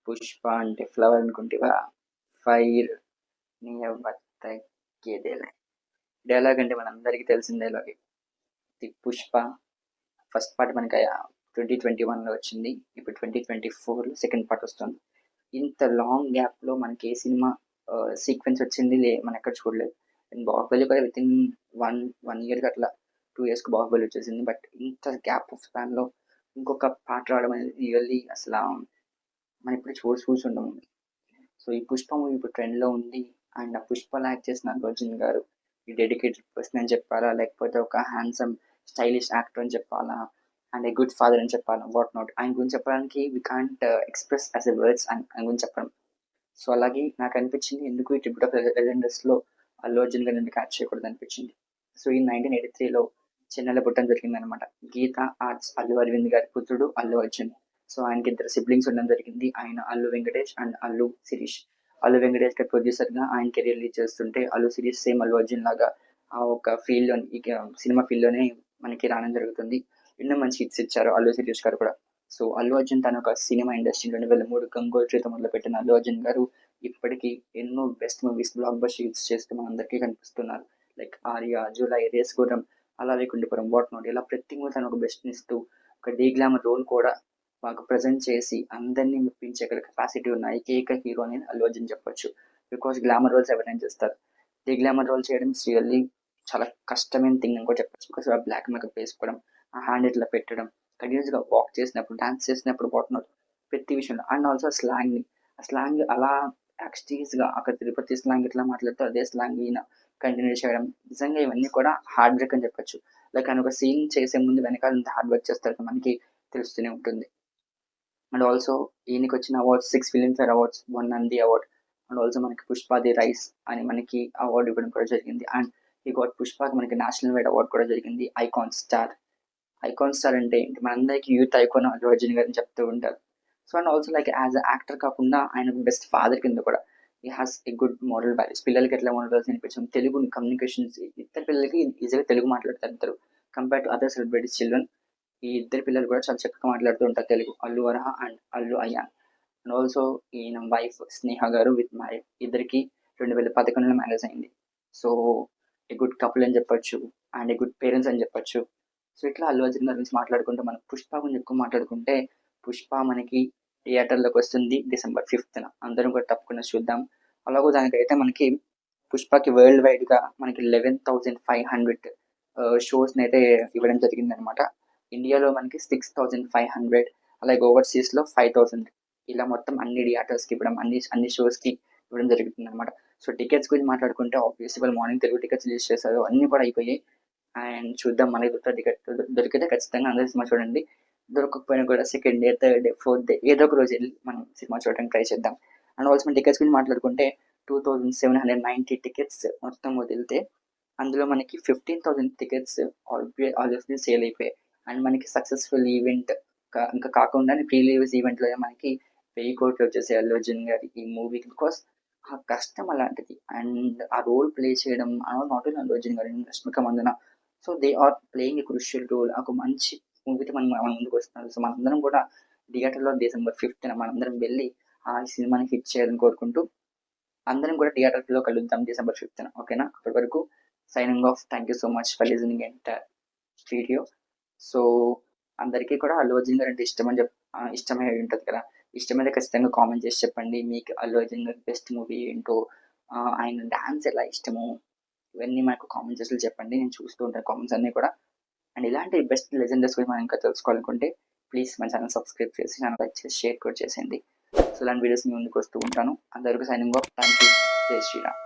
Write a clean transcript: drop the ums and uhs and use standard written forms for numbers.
పుష్ప అంటే flower అనుకుంటేవా? Fire నీ బతకేదేలే. Dialogue అంటే మనందరికీ తెలిసిన డైలాగే. ది పుష్ప ఫస్ట్ పార్ట్ మనకి 2021లో వచ్చింది. ఇప్పుడు 2024లో సెకండ్ పార్ట్ వస్తుంది. ఇంత లాంగ్ గ్యాప్లో మనకి ఏ సినిమా సీక్వెన్స్ వచ్చింది మనం ఎక్కడ చూడలేదు. అండ్ బాహుబలి కూడా విత్ ఇన్ వన్ ఇయర్కి అట్లా 2 yearsకి బాహుబలి వచ్చేసింది. బట్ ఇంత గ్యాప్ ఆఫ్ స్పాన్లో ఇంకొక పార్ట్ రావడం అనేది రియల్లీ అసలు మనం ఇప్పుడు చూసుంటాం. సో ఈ పుష్ప మూవీ ఇప్పుడు ట్రెండ్లో ఉంది. అండ్ ఆ పుష్పలో యాక్ట్ చేసిన అల్లు అర్జున్ గారు ఈ డెడికేటెడ్ పర్సన్ అని చెప్పాలా, లేకపోతే ఒక హ్యాండ్సమ్ స్టైలిష్ యాక్టర్ అని చెప్పాలా, అండ్ ఏ గుడ్ ఫాదర్ అని చెప్పాలా, వాట్ నాట్. ఆయన గురించి చెప్పడానికి we can't express as a words ఆయన గురించి చెప్పడం. సో అలాగే నాకు అనిపించింది ఎందుకు ఈ ట్రిబ్యూట్ ఆఫ్ లెజెండర్స్లో అల్లు అర్జున్ గారిని ఎందుకు యాడ్ చేయకూడదు అనిపించింది. సో ఈ 1983లో చెన్నైలో పుట్టడం జరిగింది అనమాట. గీత ఆర్ట్స్ అల్లు అరవింద్ గారి పుత్రుడు అల్లు అర్జున్. సో ఆయనకి 2 siblings ఉండడం జరిగింది. ఆయన అల్లు వెంకటేష్ అండ్ అల్లు శిరీష్. అల్లు వెంకటేష్ గారి ప్రొడ్యూసర్గా ఆయన కెరీర్ లీడ్ చేస్తుంటే, అల్లు శిరీష్ సేమ్ అల్లు అర్జున్ లాగా ఆ ఒక ఫీల్డ్లో సినిమా ఫీల్డ్లోనే మనకి రావడం జరుగుతుంది. ఎన్నో మంచి హిట్స్ ఇచ్చారు అల్లు శిరీష్ గారు కూడా. సో అల్లు అర్జున్ తన ఒక సినిమా ఇండస్ట్రీ 2003 గంగోత్రి చేత మొదలుపెట్టిన అల్లు అర్జున్ గారు ఇప్పటికీ ఎన్నో best movies, block buster hits చేస్తూ మనందరికీ కనిపిస్తున్నారు. లైక్ ఆర్య, జూలై, రేస్ గుర్రం, అలా వైకుంఠపురం, వాట్ నాట్, ఇలా ప్రతి మూవీ తను ఒక బెస్ట్ ఇస్తూ ఒక డీ గ్లామర్ రోల్ కూడా మాకు ప్రజెంట్ చేసి అందరినీ మెప్పించగల కెపాసిటీ ఉన్న ఏకైక హీరో అనేది అల్లు అర్జున్ చెప్పొచ్చు. బికాస్ గ్లామర్ రోల్స్ ఎవరైనా చేస్తారు, డీ గ్లామర్ రోల్ చేయడం రియల్లీ చాలా కష్టమైన థింగ్ అని కూడా చెప్పచ్చు. బికాస్ ఆ బ్లాక్ మేకప్ వేసుకోవడం, ఆ హ్యాండ్ ఇట్లా పెట్టడం, కంటిన్యూస్గా వాక్ చేసినప్పుడు, డాన్స్ చేసినప్పుడు, వాట్ నాట్, ప్రతి విషయంలో. అండ్ ఆల్సో ఆ స్లాంగ్ అలా యాక్స్టీస్గా అక్కడ తిరుపతి స్లాంగ్ ఇట్లా మాట్లాడుతూ అదే స్లాంగ్ ఈయన కంటిన్యూ చేయడం, నిజంగా ఇవన్నీ కూడా హార్డ్ వర్క్ అని చెప్పొచ్చు. లైక్ ఆయన ఒక సీన్ చేసే ముందు వెనకాల ఇంత హార్డ్ వర్క్ చేస్తారు మనకి తెలుస్తూనే ఉంటుంది. అండ్ ఆల్సో ఈయనకి వచ్చిన awards 6 Filmfare awards, 1 Nandi award. And also మనకి పుష్ప ది రైస్ అని మనకి అవార్డు ఇవ్వడం కూడా జరిగింది. అండ్ ఈ గాట్ పుష్పకి మనకి నేషనల్ వైడ్ అవార్డు కూడా జరిగింది, ఐకాన్ స్టార్. ఐకాన్ స్టార్ అంటే ఏంటి? మనందరికీ యూత్ ఐకాన్ అల్లు అర్జున్ గారిని చెప్తూ ఉంటారు. So and also like as a actor కాకుండా ఆయన బెస్ట్ ఫాదర్ కింద కూడా ఈ has a good moral values. పిల్లలకి ఎట్లా మోరల్ వాల్యూస్ నేర్పించడం, తెలుగుని కమ్యూనికేషన్స్, ఇద్దరు పిల్లలకి ఈజీగా తెలుగు మాట్లాడతారు ఇద్దరు compare to other celebrities children. ఈ ఇద్దరు పిల్లలు కూడా చాలా చక్కగా మాట్లాడుతూ ఉంటారు Telugu, Allu Arha and Allu Ayaan. And also ఈయన వైఫ్ స్నేహ గారు విత్ మై ఇద్దరికి 2011లో మ్యారేజ్ అయింది. సో ఏ గుడ్ కపుల్ అని చెప్పొచ్చు అండ్ ఏ గుడ్ పేరెంట్స్ అని చెప్పొచ్చు. సో ఇట్లా అల్లు అర్జున్ గారి గురించి మాట్లాడుకుంటే, మనం పుష్ప గురించి ఎక్కువ మాట్లాడుకుంటే, పుష్ప మనకి థియేటర్లోకి వస్తుంది December 5th. అందరం కూడా తప్పకుండా చూద్దాం. అలాగే దానికైతే మనకి పుష్పకి వరల్డ్ వైడ్గా మనకి 11,500 షోస్ని అయితే ఇవ్వడం జరిగిందనమాట. ఇండియాలో మనకి 6,500, అలాగే ఓవర్సీస్లో 5,000. ఇలా మొత్తం అన్ని థియేటర్స్కి ఇవ్వడం, అన్ని షోస్కి ఇవ్వడం జరుగుతుంది అనమాట. సో టికెట్స్ గురించి మాట్లాడుకుంటే ఆబ్వియస్లీ వాళ్ళు మార్నింగ్ తెలుగు టికెట్స్ రిలీజ్ చేశారు, అన్నీ కూడా అయిపోయాయి. అండ్ చూద్దాం, మనకి టికెట్ దొరికితే ఖచ్చితంగా అందరూ సినిమా చూడండి. దొరకకపోయినా కూడా second day, third day, fourth day ఏదో ఒక రోజు వెళ్ళి మనం సినిమా చూడడానికి ట్రై చేద్దాం. అండ్ ఆల్సో మన టికెట్స్ గురించి మాట్లాడుకుంటే 2,790 టికెట్స్ మొత్తం వదిలితే అందులో మనకి 15,000 టికెట్స్ ఆల్రెడీ సేల్ అయిపోయాయి. అండ్ మనకి సక్సెస్ఫుల్ ఈవెంట్ ఇంకా కాకుండా ప్రీ రిలీజ్ ఈవెంట్లో మనకి 1000 కోట్లు వచ్చేసాయి అల్లు అర్జున్ గారి ఈ మూవీకి. బికాస్ ఆ కష్టం అలాంటిది. అండ్ ఆ రోల్ ప్లే చేయడం నాట్ ఓన్లీ అల్లు అర్జున్ గారు, Rashmika Mandanna. So they are playing a crucial role. ఒక మంచి మూవీతో మన ముందుకు వస్తున్నారు. సో మనందరం కూడా థియేటర్లో December 5th మనందరం వెళ్ళి ఆ సినిమాని హిట్ చేయాలని కోరుకుంటూ అందరం కూడా థియేటర్లో కలుద్దాం December 5th. ఓకేనా? అప్పటి వరకు signing off. Thank you so much for listening entire video. So అందరికీ కూడా అల్లు అర్జున్ గారు అంటే ఇష్టమై ఉంటుంది కదా. ఇష్టమైతే ఖచ్చితంగా కామెంట్ చేసి చెప్పండి. మీకు అల్లు అర్జున్ గారి బెస్ట్ మూవీ ఏంటో, ఆయన డాన్స్ ఎలా ఇష్టమో, ఇవన్నీ మాకు కామెంట్ చేసి చెప్పండి. నేను చూస్తూ ఉంటాను కామెంట్స్ అన్నీ కూడా. అండ్ ఇలాంటి బెస్ట్ లెజెండర్స్ గురించి మనం ఇంకా తెలుసుకోవాలనుకుంటే ప్లీజ్ మన ఛానల్ సబ్స్క్రైబ్ చేసి, ఛానల్ లైక్ చేసి, షేర్ కూడా చేసేయండి. సో ఇలాంటి వీడియోస్ ముందుకు వస్తూ ఉంటాను. అందరికీ సైనింగ్ ఆఫ్. Thank you. జై శ్రీరామ్.